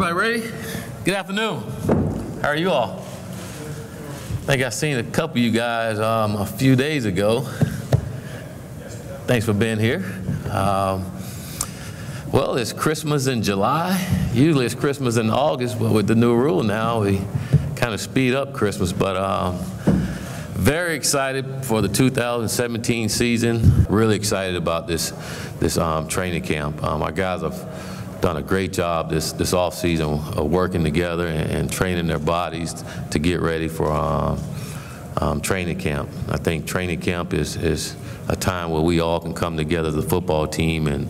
Everybody ready? Good afternoon. How are you all? I think I seen a couple of you guys a few days ago. Thanks for being here. Well, it's Christmas in July. Usually it's Christmas in August, but with the new rule now, we kind of speed up Christmas. But very excited for the 2017 season. Really excited about this training camp. Our guys have done a great job this off season of working together and training their bodies to get ready for training camp. I think training camp is a time where we all can come together as a football team and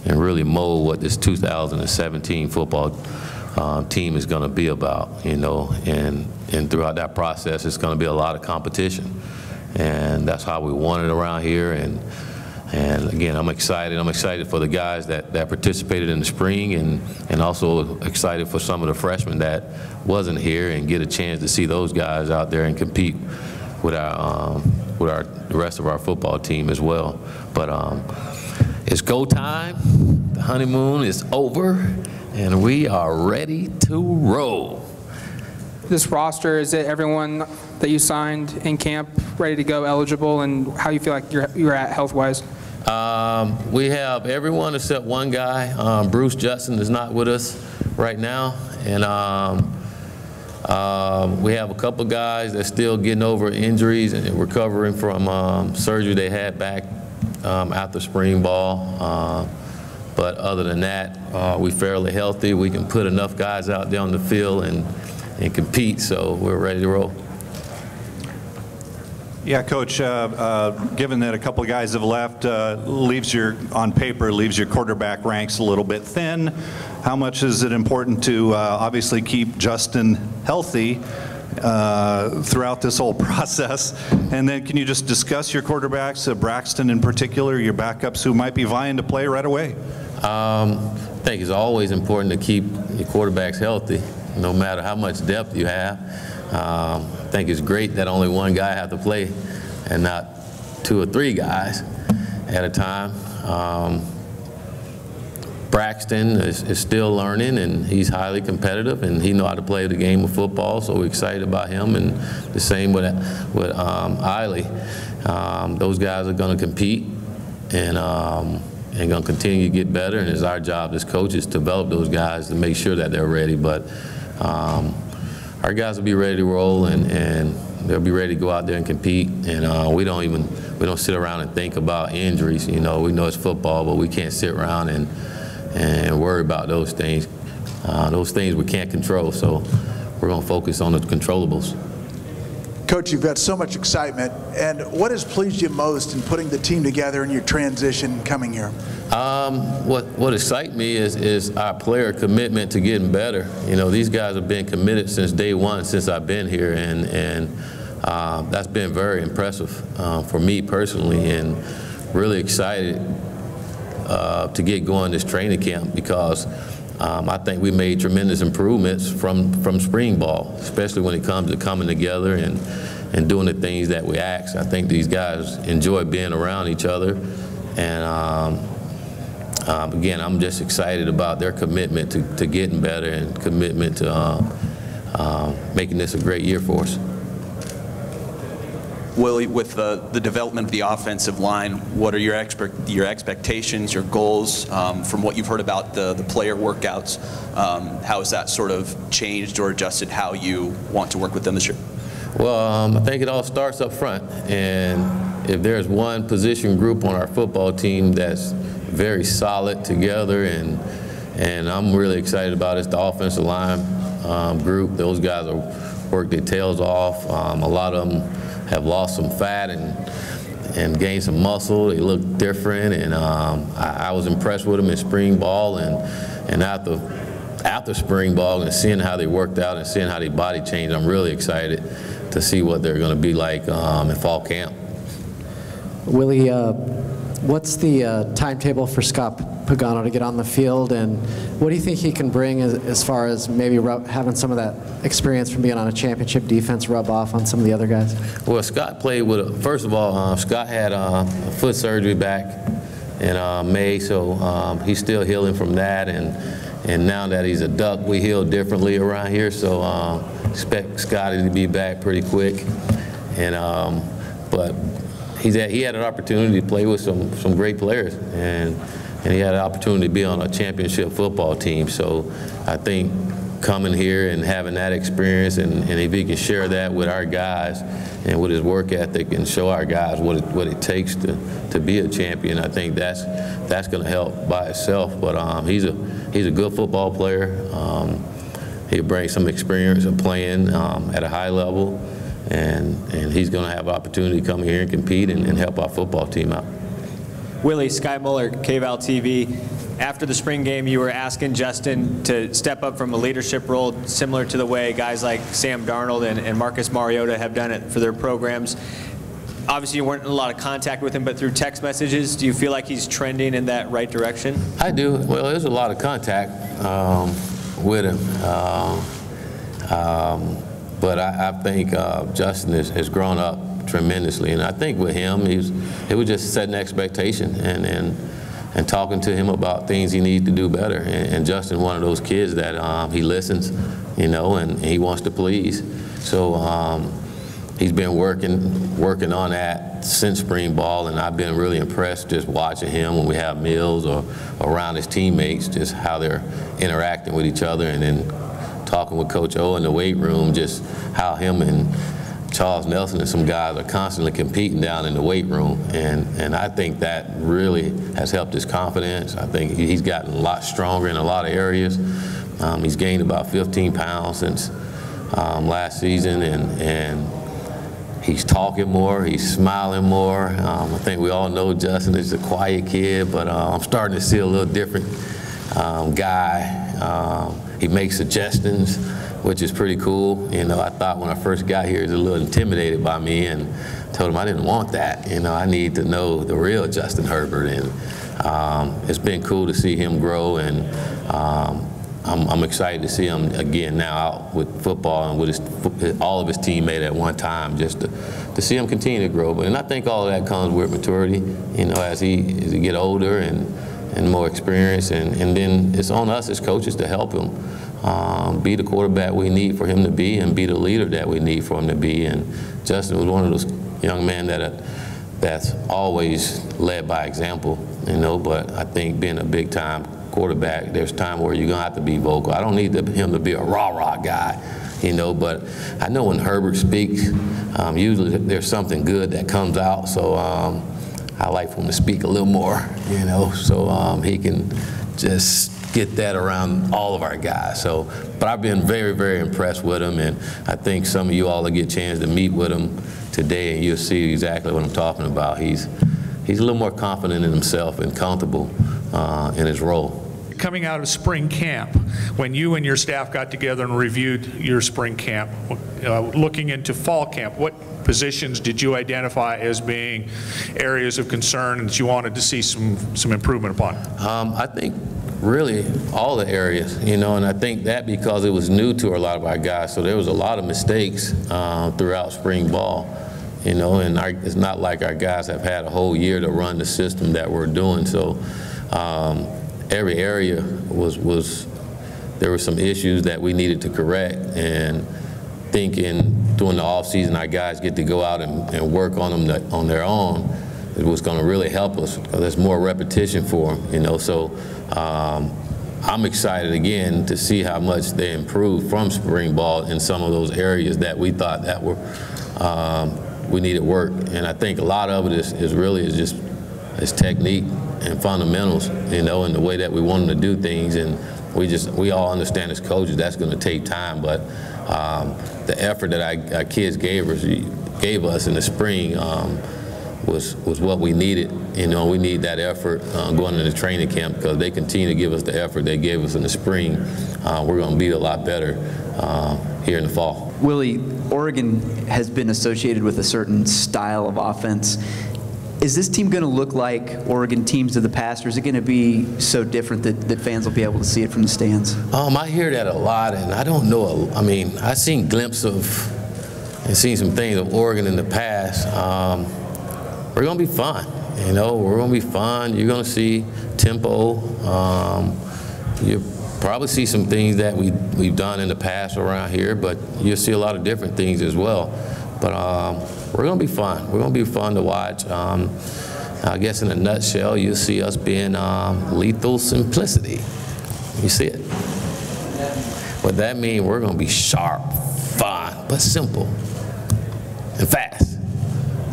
really mold what this 2017 football team is going to be about, you know, and throughout that process it's going to be a lot of competition, and that's how we want it around here. And again, I'm excited for the guys that participated in the spring, and also excited for some of the freshmen that wasn't here and get a chance to see those guys out there and compete with the rest of our football team as well. But it's go time. The honeymoon is over, and we are ready to roll. This roster, is it everyone that you signed in camp ready to go, eligible, and how you feel like you're at health-wise? We have everyone except one guy. Bruce Justin is not with us right now, and we have a couple guys that's still getting over injuries and recovering from surgery they had back after spring ball. But other than that, we're fairly healthy. We can put enough guys out there on the field and compete, so we're ready to roll. Yeah, Coach, given that a couple of guys have left, on paper, leaves your quarterback ranks a little bit thin. How much is it important to obviously keep Justin healthy throughout this whole process? And then can you just discuss your quarterbacks, Braxton in particular, your backups who might be vying to play right away? I think it's always important to keep your quarterbacks healthy, no matter how much depth you have. I think it's great that only one guy has to play and not two or three guys at a time. Braxton is still learning, and he's highly competitive, and he knows how to play the game of football, so we're excited about him. And the same with Eiley. Those guys are going to compete and going to continue to get better, and it's our job as coaches to develop those guys to make sure that they're ready. But our guys will be ready to roll, and they'll be ready to go out there and compete. And we don't sit around and think about injuries. You know, we know it's football, but we can't sit around and worry about those things. Those things we can't control. So we're going to focus on the controllables. Coach, you've got so much excitement, and what has pleased you most in putting the team together in your transition coming here? What excites me is our player commitment to getting better. You know, these guys have been committed since day one, since I've been here, and that's been very impressive for me personally, and really excited to get going this training camp, because I think we made tremendous improvements from spring ball, especially when it comes to coming together and doing the things that we ask. I think these guys enjoy being around each other, and again, I'm just excited about their commitment to getting better and commitment to making this a great year for us. Willie, with the development of the offensive line, what are your expectations, your goals, from what you've heard about the player workouts? How has that sort of changed or adjusted how you want to work with them this year? Well, I think it all starts up front, and if there's one position group on our football team that's very solid together, and I'm really excited about it, it's the offensive line group. Those guys are work their tails off. A lot of them have lost some fat and gained some muscle. They look different, and I was impressed with them in spring ball, and after spring ball and seeing how they worked out and seeing how their body changed, I'm really excited to see what they're going to be like in fall camp. Willie, what's the timetable for Scott Pagano to get on the field, and what do you think he can bring as far as maybe having some of that experience from being on a championship defense rub off on some of the other guys? Well, Scott played with, first of all, Scott had a foot surgery back in May, so he's still healing from that, and And now that he's a Duck, we heal differently around here, so expect Scotty to be back pretty quick. And but he had an opportunity to play with some great players, and he had an opportunity to be on a championship football team. So I think coming here and having that experience, and if he can share that with our guys and with his work ethic and show our guys what it takes to be a champion, I think that's going to help by itself. But he's a good football player. He'll bring some experience of playing at a high level, and he's going to have an opportunity to come here and compete and help our football team out. Willie, Sky Muller, KVAL TV. After the spring game, you were asking Justin to step up from a leadership role similar to the way guys like Sam Darnold and Marcus Mariota have done it for their programs. Obviously, you weren't in a lot of contact with him, but through text messages, do you feel like he's trending in that right direction? I do. Well, there's a lot of contact with him. But I think Justin has grown up tremendously, and I think with him, it was just setting expectation and talking to him about things he needs to do better. And Justin, one of those kids that he listens, and he wants to please. So he's been working on that since spring ball, and I've been really impressed just watching him when we have meals or around his teammates, just how they're interacting with each other, and then talking with Coach O in the weight room, just how him and Charles Nelson and some guys are constantly competing down in the weight room, and I think that really has helped his confidence. I think he's gotten a lot stronger in a lot of areas. He's gained about 15 pounds since last season, and he's talking more, he's smiling more. I think we all know Justin is a quiet kid, but I'm starting to see a little different guy. He makes suggestions, which is pretty cool. I thought when I first got here, he was a little intimidated by me, and told him I didn't want that. I need to know the real Justin Herbert, and it's been cool to see him grow, and I'm excited to see him again now out with football and with all of his teammates at one time, just to see him continue to grow. And I think all of that comes with maturity, as he get older and more experience, and then it's on us as coaches to help him be the quarterback we need for him to be, and be the leader that we need for him to be. And Justin was one of those young men that's always led by example, but I think being a big time quarterback, there's time where you're gonna have to be vocal. I don't need him to be a rah-rah guy, but I know when Herbert speaks, usually there's something good that comes out, so I like for him to speak a little more, so he can just get that around all of our guys. But I've been very, very impressed with him, and I think some of you all will get a chance to meet with him today, and you'll see exactly what I'm talking about. He's a little more confident in himself and comfortable in his role. Coming out of spring camp, when you and your staff got together and reviewed your spring camp, looking into fall camp, what positions did you identify as being areas of concern that you wanted to see some improvement upon? I think really all the areas, and I think that because it was new to a lot of our guys, so there was a lot of mistakes throughout spring ball, and it's not like our guys have had a whole year to run the system that we're doing, so every area there were some issues that we needed to correct, and thinking during the off season our guys get to go out and work on them on their own, it was going to really help us because there's more repetition for them, so I'm excited again to see how much they improved from spring ball in some of those areas that we thought that were we needed work, and I think a lot of it is just technique and fundamentals, and the way that we want them to do things, and we all understand as coaches that's going to take time, but the effort that our kids gave us in the spring was what we needed. We need that effort going into training camp, because they continue to give us the effort they gave us in the spring. We're going to be a lot better here in the fall. Willie, Oregon has been associated with a certain style of offense. Is this team going to look like Oregon teams of the past, or is it going to be so different that fans will be able to see it from the stands? I hear that a lot, and I don't know. I've seen glimpses of and seen some things of Oregon in the past. We're going to be fun. We're going to be fun. You're going to see tempo. probably see some things that we've done in the past around here, but you'll see a lot of different things as well. But we're going to be fun. We're going to be fun to watch. I guess in a nutshell, you'll see us being lethal simplicity. You see it. What that means, we're going to be sharp, fun, but simple and fast.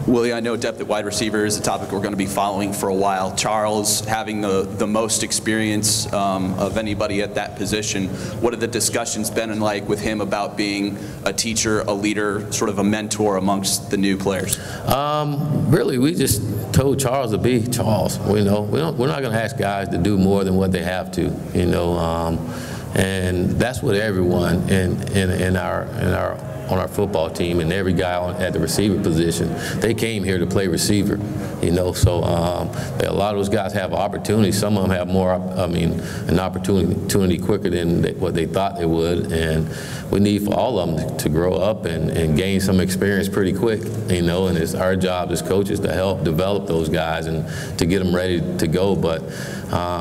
Willie, I know depth at wide receiver is a topic we're going to be following for a while. Charles having the most experience of anybody at that position. What have the discussions been like with him about being a teacher, a leader, sort of a mentor amongst the new players? Really, we just told Charles to be Charles. We're not going to ask guys to do more than what they have to, and that's what everyone on our football team and every guy at the receiver position, they came here to play receiver, so a lot of those guys have opportunities. Some of them have more, an opportunity quicker than what they thought they would, and we need for all of them to grow up and gain some experience pretty quick, and it's our job as coaches to help develop those guys and to get them ready to go. But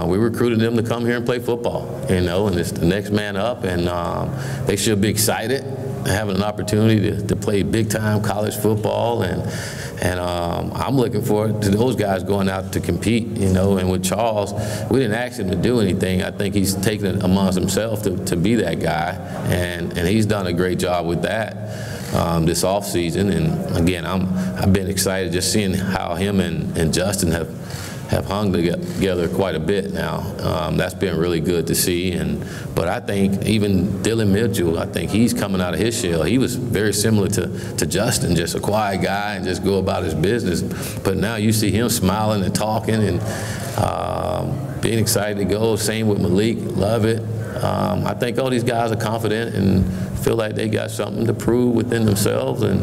we recruited them to come here and play football, and it's the next man up, and they should be excited having an opportunity to play big-time college football, and I'm looking forward to those guys going out to compete, and with Charles, we didn't ask him to do anything. I think he's taken it amongst himself to be that guy, and he's done a great job with that this offseason. And again, I've been excited just seeing how him and Justin have hung together quite a bit now. That's been really good to see. But I think even Dylan Mitchell, I think he's coming out of his shell. He was very similar to Justin, just a quiet guy and just go about his business. But now you see him smiling and talking and being excited to go. Same with Malik, love it. I think all these guys are confident and feel like they got something to prove within themselves, and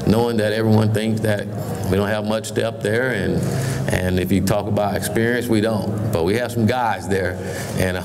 knowing that everyone thinks that we don't have much depth there, and if you talk about experience, we don't. But we have some guys there, and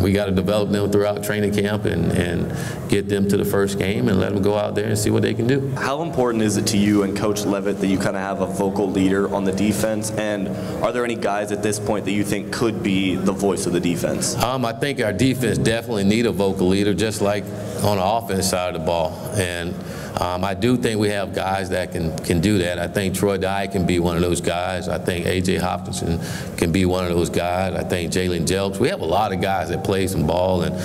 we got to develop them throughout training camp and get them to the first game and let them go out there and see what they can do. How important is it to you and Coach Levitt that you kind of have a vocal leader on the defense? And are there any guys at this point that you think could be the voice of the defense? I think our defense definitely need a vocal leader, just like on the offense side of the ball. And I do think we have guys that can do that. I think Troy Dye can be one of those guys. I think A.J. Hopkinson can be one of those guys. I think Jalen Jelks. We have a lot of guys that play some ball, and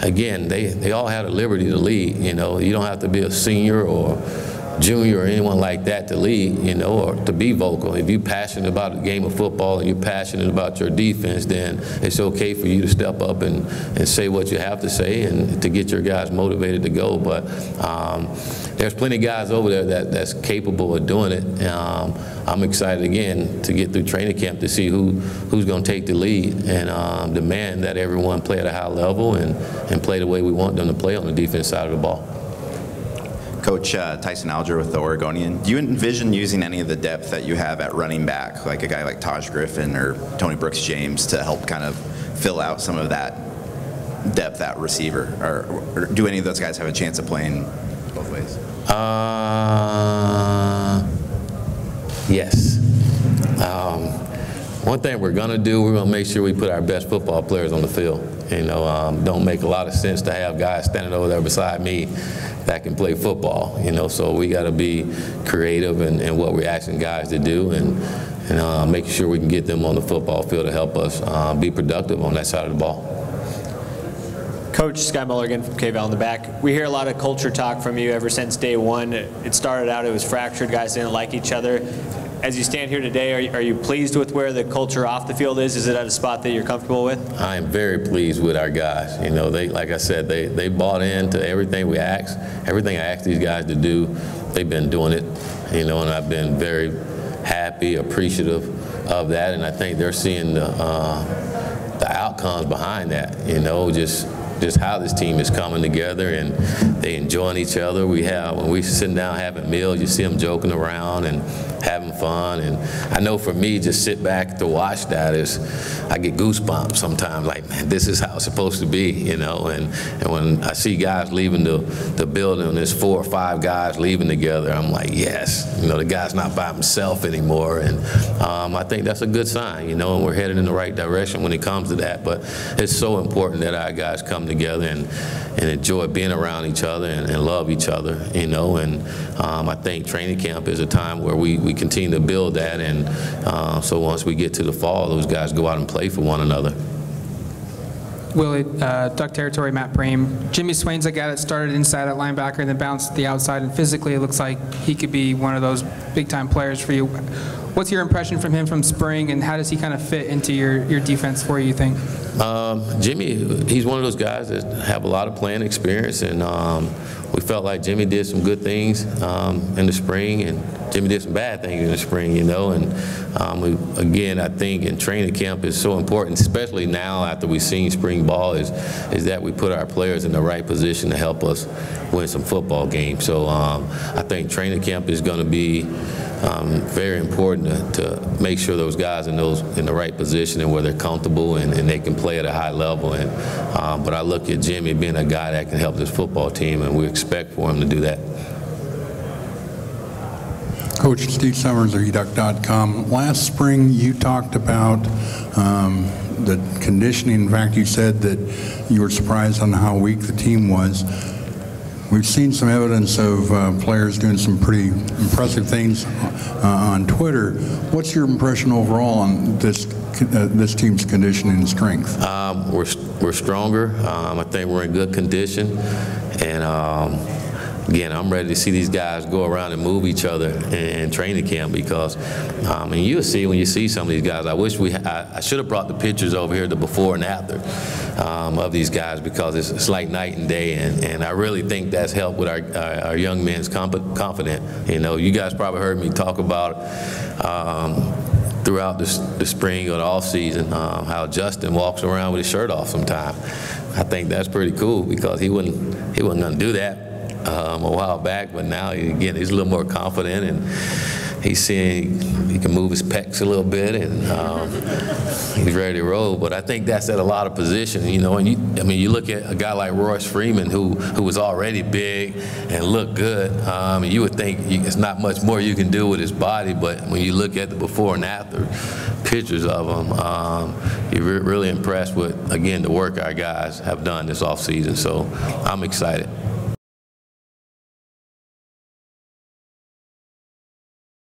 again, they all have the liberty to lead. You don't have to be a senior or junior or anyone like that to lead, or to be vocal. If you're passionate about the game of football and you're passionate about your defense, then it's okay for you to step up and say what you have to say and to get your guys motivated to go. But there's plenty of guys over there that's capable of doing it. I'm excited again to get through training camp to see who's going to take the lead and demand that everyone play at a high level and play the way we want them to play on the defense side of the ball. Coach Tyson Alger with the Oregonian, do you envision using any of the depth that you have at running back, like a guy like Taj Griffin or Tony Brooks-James, to help kind of fill out some of that depth at receiver? Or do any of those guys have a chance of playing both ways? Yes. One thing we're going to do, we're going to make sure we put our best football players on the field. Don't make a lot of sense to have guys standing over there beside me that can play football, so we got to be creative in what we're asking guys to do and making sure we can get them on the football field to help us be productive on that side of the ball. Coach, Sky Muller again from KVAL in the back. We hear a lot of culture talk from you ever since day one. It started out, it was fractured, guys didn't like each other. As you stand here today, are you pleased with where the culture off the field is? Is it at a spot that you're comfortable with? I am very pleased with our guys. They, like I said, they bought into everything we asked. Everything I asked these guys to do, they've been doing it. And I've been very happy, appreciative of that, and I think they're seeing the outcomes behind that. Just just how this team is coming together, and they enjoying each other. When we sitting down having meals, you see them joking around and having fun. And I know for me, just sit back to watch that I get goosebumps sometimes, like, man, this is how it's supposed to be, you know. And when I see guys leaving the building, there's 4 or 5 guys leaving together, I'm like, yes, you know, the guy's not by himself anymore. And I think that's a good sign, you know, and we're headed in the right direction when it comes to that. But it's so important that our guys come together and enjoy being around each other and love each other, you know. And I think training camp is a time where we continue to build that. And so once we get to the fall, those guys go out and play for one another. Willie, duck territory, Matt Preem. Jimmy Swain's a guy that started inside at linebacker and then bounced to the outside, and physically it looks like he could be one of those big-time players for you. What's your impression from him from spring, and how does he kind of fit into your defense for you think? Jimmy, he's one of those guys that have a lot of playing experience, and we felt like Jimmy did some good things in the spring, and Jimmy did some bad things in the spring, you know. And again, I think in training camp is so important, especially now after we've seen spring ball, is that we put our players in the right position to help us win some football games. So I think training camp is going to be very important to make sure those guys in the right position and where they're comfortable and they can play at a high level. And but I look at Jimmy being a guy that can help this football team, and we expect for him to do that. Coach Steve Summers of educ.com. Last spring you talked about the conditioning. In fact, you said that you were surprised on how weak the team was. We've seen some evidence of players doing some pretty impressive things on Twitter. What's your impression overall on this team's conditioning and strength? We're stronger. I think we're in good condition, and again, I'm ready to see these guys go around and move each other in training camp, because and you'll see when you see some of these guys. I wish I should have brought the pictures over here, the before and after of these guys, because it's like night and day, and I really think that's helped with our young men's confidence. You know, you guys probably heard me talk about throughout the spring or the off season how Justin walks around with his shirt off sometimes. I think that's pretty cool, because he wasn't going to do that a while back, but now again he's a little more confident, and he's seeing he can move his pecs a little bit, and he's ready to roll. But I think that's at a lot of positions, you know. And you look at a guy like Royce Freeman, who was already big and looked good. And you would think it's not much more you can do with his body, but when you look at the before and after pictures of him, you're really impressed with, again, the work our guys have done this offseason. So I'm excited.